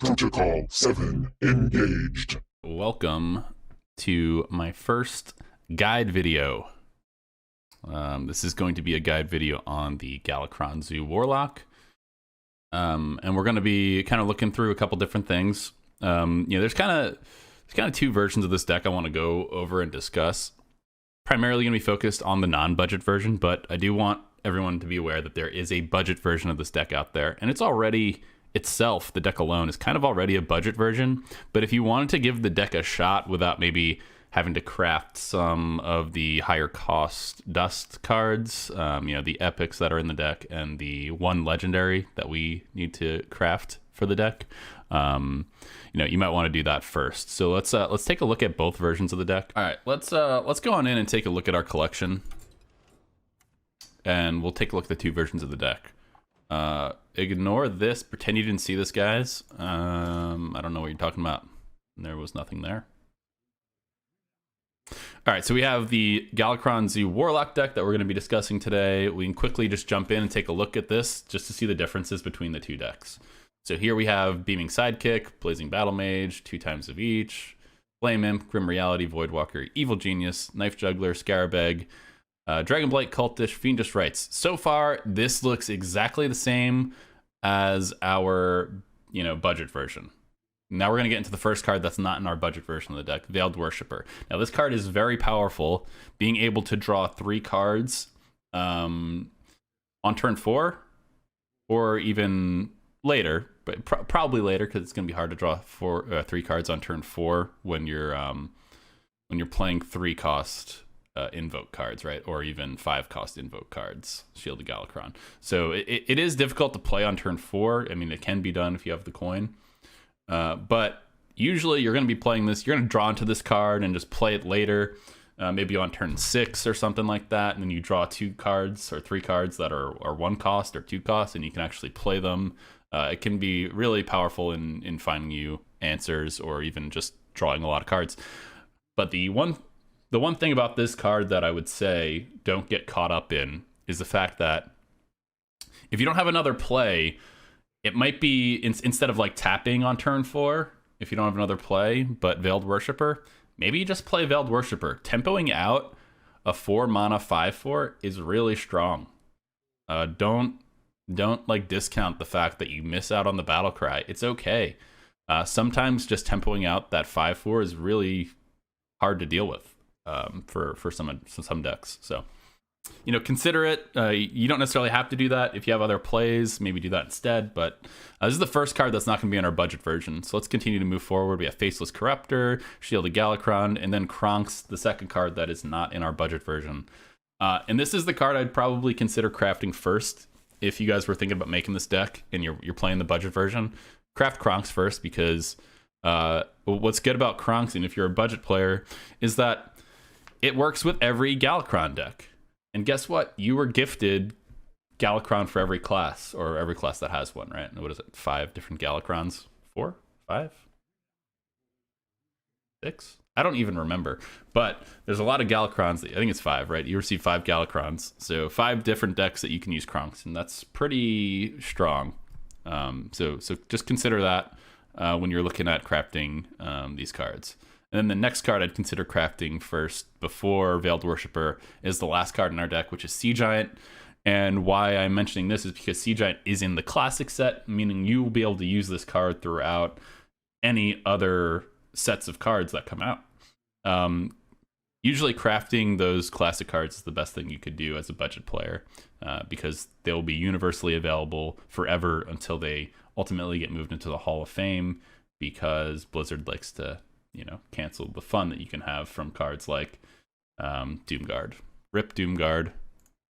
Protocol 7 engaged. Welcome to my first guide video. This is going to be a guide video on the Galakrond Zoo Warlock. And we're going to be kind of looking through a couple different things. There's kind of two versions of this deck I want to go over and discuss. Primarily going to be focused on the non-budget version, but I do want everyone to be aware that there is a budget version of this deck out there, and it's already itself, the deck alone is kind of already a budget version. But if you wanted to give the deck a shot without maybe having to craft some of the higher cost dust cards, the epics that are in the deck and the one legendary that we need to craft for the deck, you might want to do that first. So let's take a look at both versions of the deck. All right, let's go on in and take a look at our collection, and we'll take a look at the two versions of the deck. Ignore this, pretend you didn't see this, guys. I don't know what you're talking about. There was nothing there. All right, so we have the Galakrond Zoo Warlock deck that we're going to be discussing today. We can quickly just jump in and take a look at this just to see the differences between the two decks. So here we have Beaming Sidekick, Blazing Battle Mage, 2 times of each, Flame Imp, Grim Reality, Voidwalker, Evil Genius, Knife Juggler, Scarabeg, Dragonblight, Cultish, Fiendish Rites. So far, this looks exactly the same as our, budget version. Now we're going to get into the first card that's not in our budget version of the deck, Veiled Worshipper. Now this card is very powerful, being able to draw 3 cards on turn 4, or even later, but probably later because it's going to be hard to draw 3 cards on turn 4 when you're playing 3 cost invoke cards, right? Or even 5 cost invoke cards, Shield of Galakrond. So it is difficult to play on turn 4. I mean, it can be done if you have the coin. But usually you're going to be playing this, you're going to draw into this card and just play it later, maybe on turn 6 or something like that. And then you draw 2 cards or 3 cards that are 1 cost or 2 cost, and you can actually play them. It can be really powerful in finding you answers or even just drawing a lot of cards. But the one thing about this card that I would say don't get caught up in is the fact that if you don't have another play, it might be, instead of like tapping on turn 4, if you don't have another play, but Veiled Worshipper, maybe you just play Veiled Worshipper. Tempoing out a 4 mana 5/4 is really strong. Don't like discount the fact that you miss out on the battle cry. It's okay. Sometimes just tempoing out that 5/4 is really hard to deal with for some decks. So, consider it. You don't necessarily have to do that. If you have other plays, maybe do that instead. But this is the first card that's not going to be in our budget version. So let's continue to move forward. We have Faceless Corruptor, Shield of Galakrond, and then Kronk's the second card that is not in our budget version. And this is the card I'd probably consider crafting first if you guys were thinking about making this deck and you're playing the budget version. Craft Kronk's first, because what's good about Kronk's, and if you're a budget player, is that it works with every Galakrond deck. And guess what? You were gifted Galakrond for every class, or every class that has one, right? What is it? 5 different Galakronds? 4? 5? 6? I don't even remember. But there's a lot of Galakronds. I think it's 5, right? You receive 5 Galakronds. So 5 different decks that you can use Kronks, and that's pretty strong. So just consider that when you're looking at crafting these cards. And then the next card I'd consider crafting first before Veiled Worshipper is the last card in our deck, which is Sea Giant. And why I'm mentioning this is because Sea Giant is in the classic set, meaning you will be able to use this card throughout any other sets of cards that come out. Usually crafting those classic cards is the best thing you could do as a budget player, because they'll be universally available forever until they ultimately get moved into the Hall of Fame, because Blizzard likes to cancel the fun that you can have from cards like Doomguard. Rip Doomguard,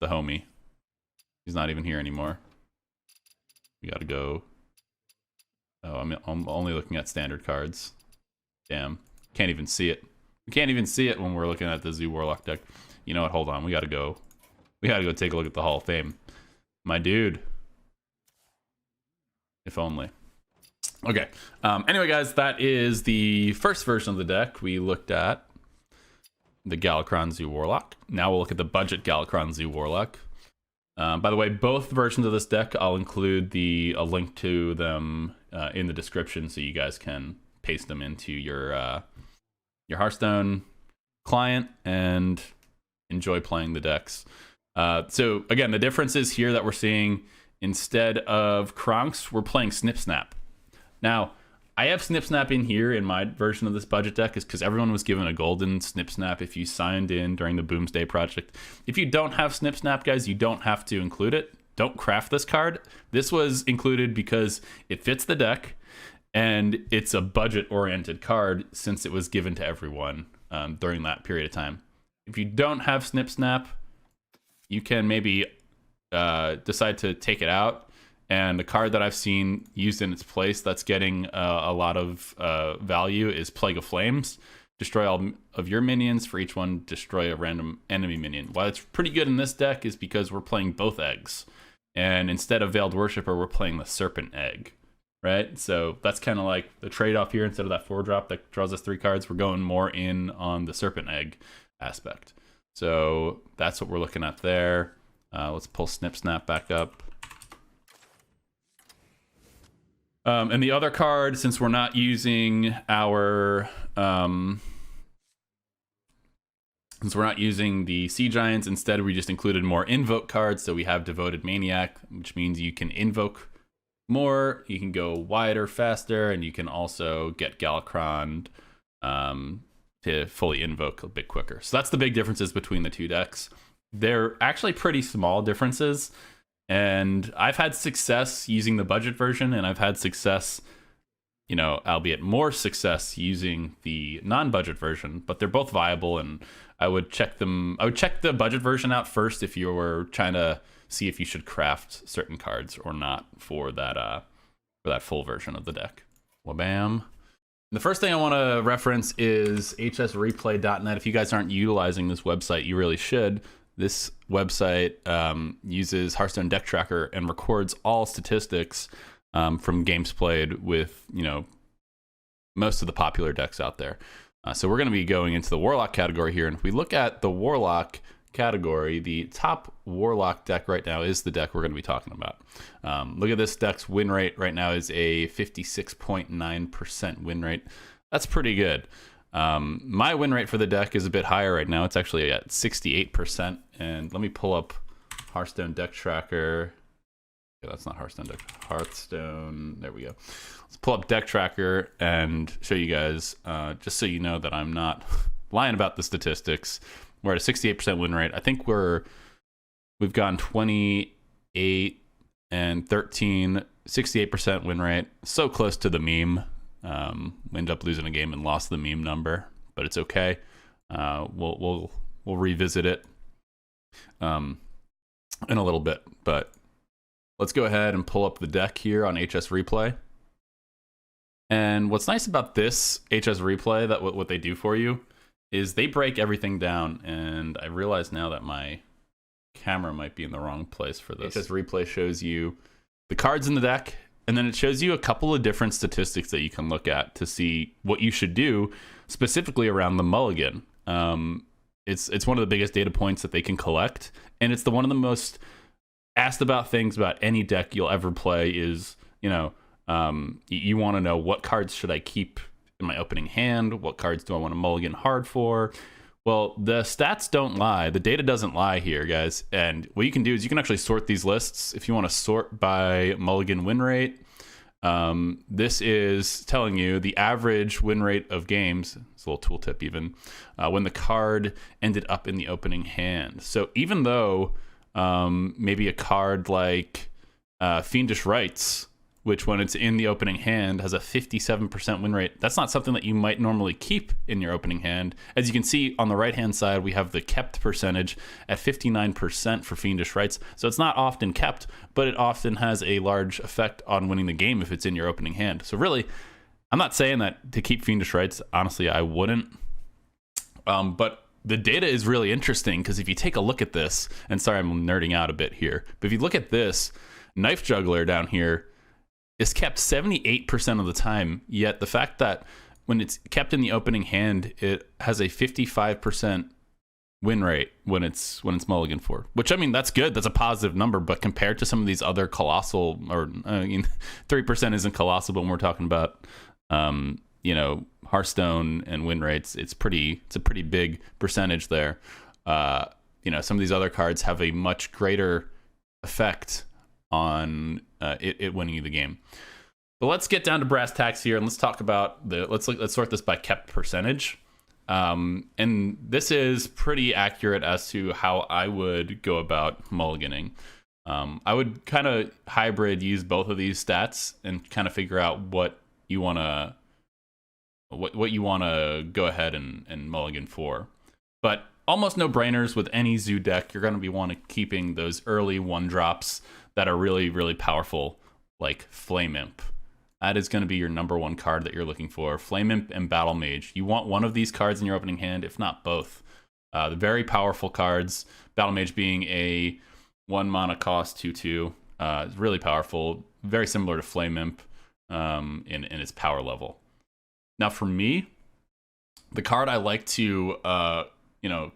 the homie. He's not even here anymore. We gotta go. Oh, I'm only looking at standard cards. Damn. Can't even see it. We can't even see it when we're looking at the Zoo Warlock deck. You know what? Hold on. We gotta go take a look at the Hall of Fame. My dude. If only. Okay. Anyway, guys, that is the first version of the deck. We looked at the Galakrond Zoo Warlock. Now we'll look at the budget Galakrond Zoo Warlock. By the way, both versions of this deck, I'll include a link to them in the description so you guys can paste them into your Hearthstone client and enjoy playing the decks. So again, the difference is here that we're seeing, instead of Kronks, we're playing Snip Snap. Now, I have Snip Snap in here in my version of this budget deck is because everyone was given a golden Snip Snap if you signed in during the Boomsday project. If you don't have Snip Snap, guys, you don't have to include it. Don't craft this card. This was included because it fits the deck and it's a budget-oriented card since it was given to everyone during that period of time. If you don't have Snip Snap, you can maybe decide to take it out. And the card that I've seen used in its place that's getting a lot of value is Plague of Flames. Destroy all of your minions. For each one, destroy a random enemy minion. Why it's pretty good in this deck is because we're playing both eggs. And instead of Veiled Worshipper, we're playing the Serpent Egg, right? So that's kind of like the trade-off here. Instead of that 4-drop that draws us 3 cards, we're going more in on the Serpent Egg aspect. So that's what we're looking at there. Let's pull Snip Snap back up. And the other card, since we're not using our the Sea Giants, instead we just included more invoke cards. So we have Devoted Maniac, which means you can invoke more, you can go wider, faster, and you can also get Galakrond to fully invoke a bit quicker. So that's the big differences between the two decks. They're actually pretty small differences. And I've had success using the budget version, and I've had success, albeit more success using the non-budget version, but they're both viable, and I would check them. I would check the budget version out first if you were trying to see if you should craft certain cards or not for that full version of the deck. Wabam. The first thing I want to reference is hsreplay.net. If you guys aren't utilizing this website, you really should. This website uses Hearthstone Deck Tracker and records all statistics from games played with, most of the popular decks out there. So we're going to be going into the Warlock category here. And if we look at the Warlock category, the top Warlock deck right now is the deck we're going to be talking about. Look at this deck's win rate right now is a 56.9% win rate. That's pretty good. My win rate for the deck is a bit higher right now. It's actually at 68%. And let me pull up Hearthstone Deck Tracker. Okay, that's not Hearthstone Deck. Hearthstone. There we go. Let's pull up Deck Tracker and show you guys, just so you know that I'm not lying about the statistics. We're at a 68% win rate. I think we've gone 28 and 13, 68% win rate. So close to the meme. We ended up losing a game and lost the meme number, but it's okay. We'll revisit it in a little bit. But let's go ahead and pull up the deck here on HS Replay. And what's nice about this HS Replay, that what they do for you, is they break everything down. And I realize now that my camera might be in the wrong place for this. HS Replay shows you the cards in the deck, and then it shows you a couple of different statistics that you can look at to see what you should do specifically around the Mulligan. It's one of the biggest data points that they can collect, and it's one of the most asked about things about any deck you'll ever play is, you want to know, what cards should I keep in my opening hand? What cards do I want to mulligan hard for? Well, the stats don't lie. The data doesn't lie here, guys. And what you can do is you can actually sort these lists. If you want to sort by mulligan win rate, this is telling you the average win rate of games. It's a little tooltip even, when the card ended up in the opening hand. So even though maybe a card like Fiendish Rites, which when it's in the opening hand has a 57% win rate, that's not something that you might normally keep in your opening hand. As you can see on the right-hand side, we have the kept percentage at 59% for Fiendish Rites. So it's not often kept, but it often has a large effect on winning the game if it's in your opening hand. So really, I'm not saying that to keep Fiendish Rites. Honestly, I wouldn't. But the data is really interesting because if you take a look at this, and sorry, I'm nerding out a bit here, but if you look at this, Knife Juggler down here is kept 78% of the time, yet the fact that when it's kept in the opening hand, it has a 55% win rate when it's Mulligan for, which, I mean, that's good. That's a positive number, but compared to some of these other colossal, or I mean, 3% isn't colossal, but when we're talking about, you know, Hearthstone and win rates, it's a pretty big percentage there. You know, some of these other cards have a much greater effect on it winning you the game. But let's get down to brass tacks here, and let's talk about let's sort this by kept percentage. And this is pretty accurate as to how I would go about mulliganing. I would kind of hybrid use both of these stats and kind of figure out what you want to go ahead and mulligan for. But almost no brainers with any zoo deck. You're going to be keeping those early 1-drops that are really, really powerful, like Flame Imp. That is going to be your number one card that you're looking for. Flame Imp and Battle Mage. You want one of these cards in your opening hand, if not both. The very powerful cards. Battle Mage being a 1-mana cost 2/2. It's really powerful. Very similar to Flame Imp in its power level. Now, for me, the card I like to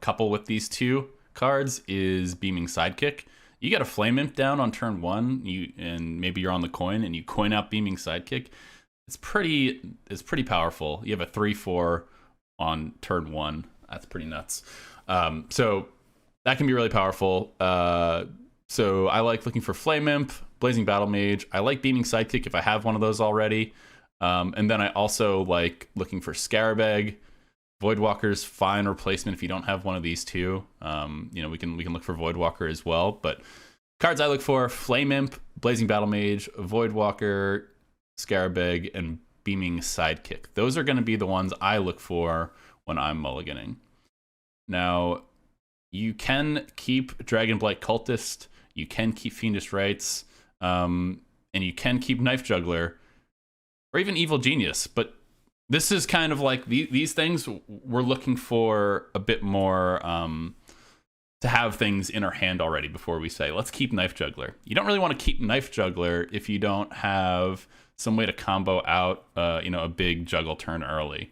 couple with these two cards is Beaming Sidekick. You get a Flame Imp down on turn 1, and maybe you're on the coin, and you coin out Beaming Sidekick. It's pretty powerful. You have a 3/4 on turn 1. That's pretty nuts. So that can be really powerful. So I like looking for Flame Imp, Blazing Battle Mage. I like Beaming Sidekick if I have one of those already. And then I also like looking for Scarabeg. Voidwalker's fine replacement if you don't have one of these two. We can look for Voidwalker as well. But cards I look for: Flame Imp, Blazing Battle Mage, Voidwalker, Scarabeg, and Beaming Sidekick. Those are going to be the ones I look for when I'm mulliganing. Now, you can keep Dragonblight Cultist, you can keep Fiendish Rites, and you can keep Knife Juggler, or even Evil Genius, but this is kind of like these things we're looking for a bit more to have things in our hand already before we say, let's keep Knife Juggler. You don't really want to keep Knife Juggler if you don't have some way to combo out, a big juggle turn early.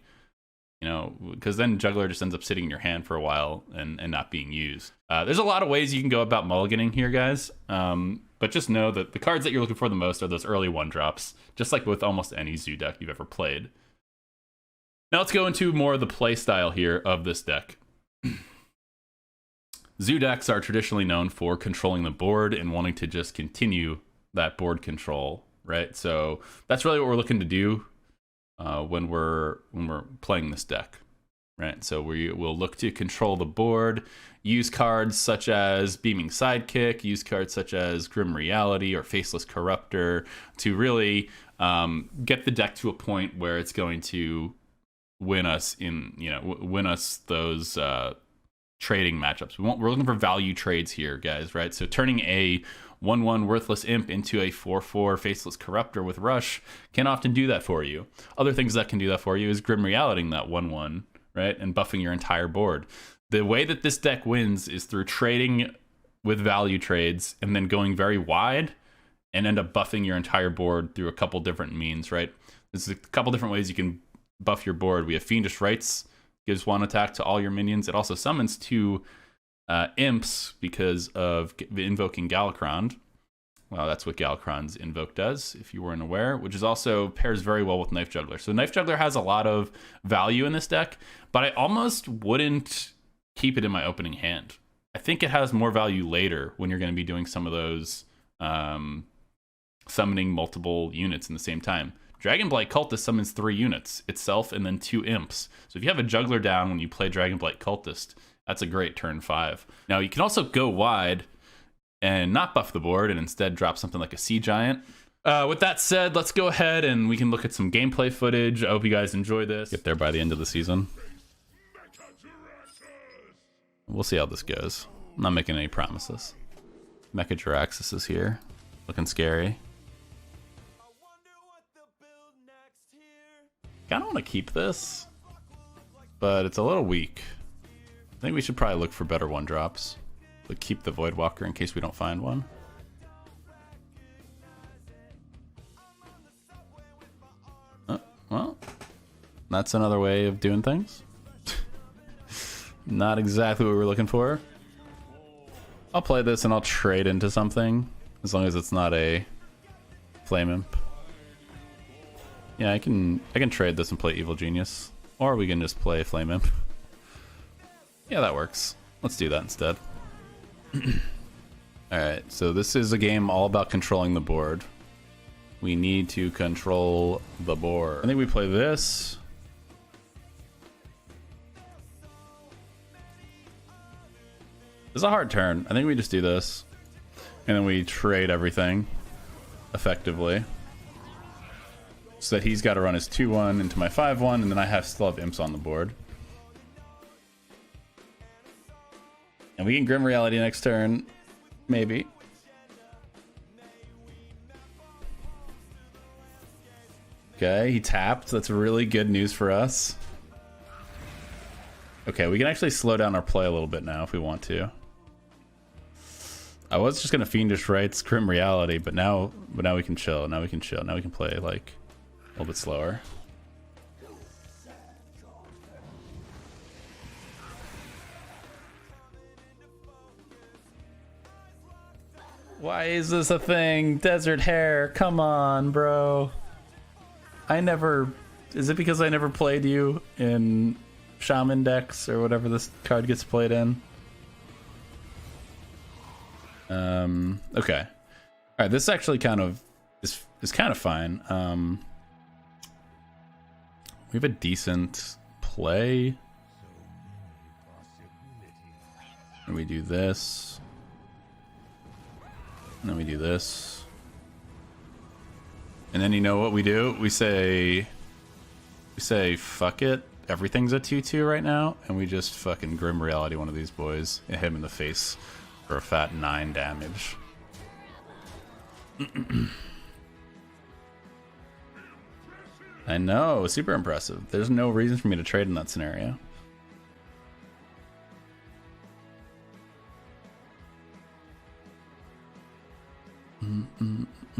Because then Juggler just ends up sitting in your hand for a while and not being used. There's a lot of ways you can go about mulliganing here, guys. But just know that the cards that you're looking for the most are those early 1-drops, just like with almost any zoo deck you've ever played. Now let's go into more of the play style here of this deck. Zoo decks are traditionally known for controlling the board and wanting to just continue that board control, right? So that's really what we're looking to do when we're playing this deck, right? So we'll look to control the board, use cards such as Beaming Sidekick, use cards such as Grim Reality or Faceless Corruptor to really get the deck to a point where it's going to win us those trading matchups. We're looking for value trades here, guys, right? So turning a 1/1 Worthless Imp into a 4/4 Faceless Corruptor with Rush can often do that for you. Other things that can do that for you is Grim Realitying that 1/1, right? And buffing your entire board. The way that this deck wins is through trading with value trades and then going very wide and end up buffing your entire board through a couple different means, right? There's a couple different ways you can buff your board. We have Fiendish Rites, gives 1 attack to all your minions. It also summons 2 imps because of invoking Galakrond. Well, that's what Galakrond's invoke does, if you weren't aware, which is also pairs very well with Knife Juggler. So Knife Juggler has a lot of value in this deck, but I almost wouldn't keep it in my opening hand. I think it has more value later when you're going to be doing some of those summoning multiple units in the same time. Dragonblight Cultist summons 3 units itself and then 2 imps. So if you have a juggler down when you play Dragonblight Cultist, that's a great turn 5. Now you can also go wide and not buff the board and instead drop something like a Sea Giant. With that said, let's go ahead and we can look at some gameplay footage. I hope you guys enjoy this. Get there by the end of the season. We'll see how this goes. I'm not making any promises. Mechajiraxis is here, looking scary. Kind of want to keep this, but it's a little weak. I think we should probably look for better 1-drops, but keep the Voidwalker in case we don't find one. Well, that's another way of doing things. Not exactly what we were looking for. I'll play this and I'll trade into something, as long as it's not a Flame Imp. Yeah, I can trade this and play Evil Genius. Or we can just play Flame Imp. Yeah, that works. Let's do that instead. Alright, so this is a game all about controlling the board. We need to control the board. I think we play this. It's a hard turn. I think we just do this. And then we trade everything effectively. So that he's got to run his 2-1 into my 5-1, and then I still have imps on the board. And we can Grim Reality next turn. Maybe. Okay, he tapped. That's really good news for us. Okay, we can actually slow down our play a little bit now if we want to. I was just gonna Fiendish Rites, Grim Reality, but now we can chill. Now we can chill. Now we can play like a little bit slower. Why is this a thing? Desert Hair, come on, bro. Is it because I never played you in Shaman decks or whatever this card gets played in? Okay. Alright, this actually kind of is kind of fine. We have a decent play. And we do this. And then we do this. And then you know what we do? We say fuck it. Everything's a 2-2 right now, and we just fucking Grim Reality one of these boys and hit him in the face for a fat 9 damage. I know, super impressive. There's no reason for me to trade in that scenario.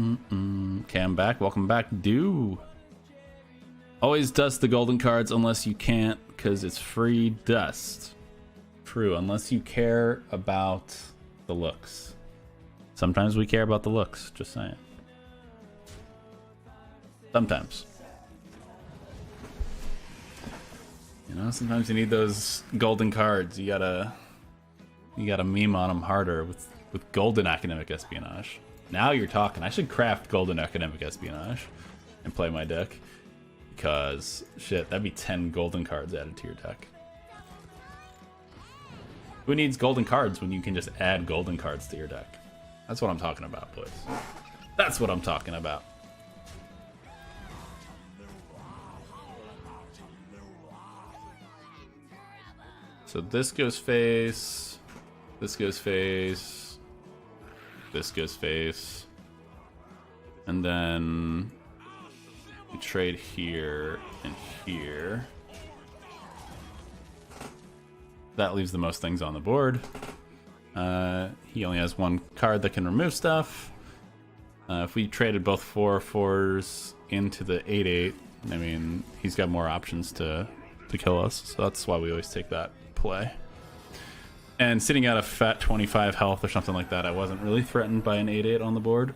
Okay, I'm back. Welcome back. Always dust the golden cards unless you can't, because it's free dust. True, unless you care about the looks. Sometimes we care about the looks, just saying. Sometimes. You know, sometimes you need those golden cards. You gotta meme on them harder with golden academic espionage. Now you're talking. I should craft golden academic espionage and play my deck. Because, shit, that'd be 10 golden cards added to your deck. Who needs golden cards when you can just add golden cards to your deck? That's what I'm talking about, boys. That's what I'm talking about. So this goes face. This goes face. This goes face. And then we trade here and here. That leaves the most things on the board. He only has one card that can remove stuff. If we traded both 4/4s into the 8/8, I mean, he's got more options to kill us. So that's why we always take that play. And sitting at a fat 25 health or something like that, I wasn't really threatened by an 8/8 on the board.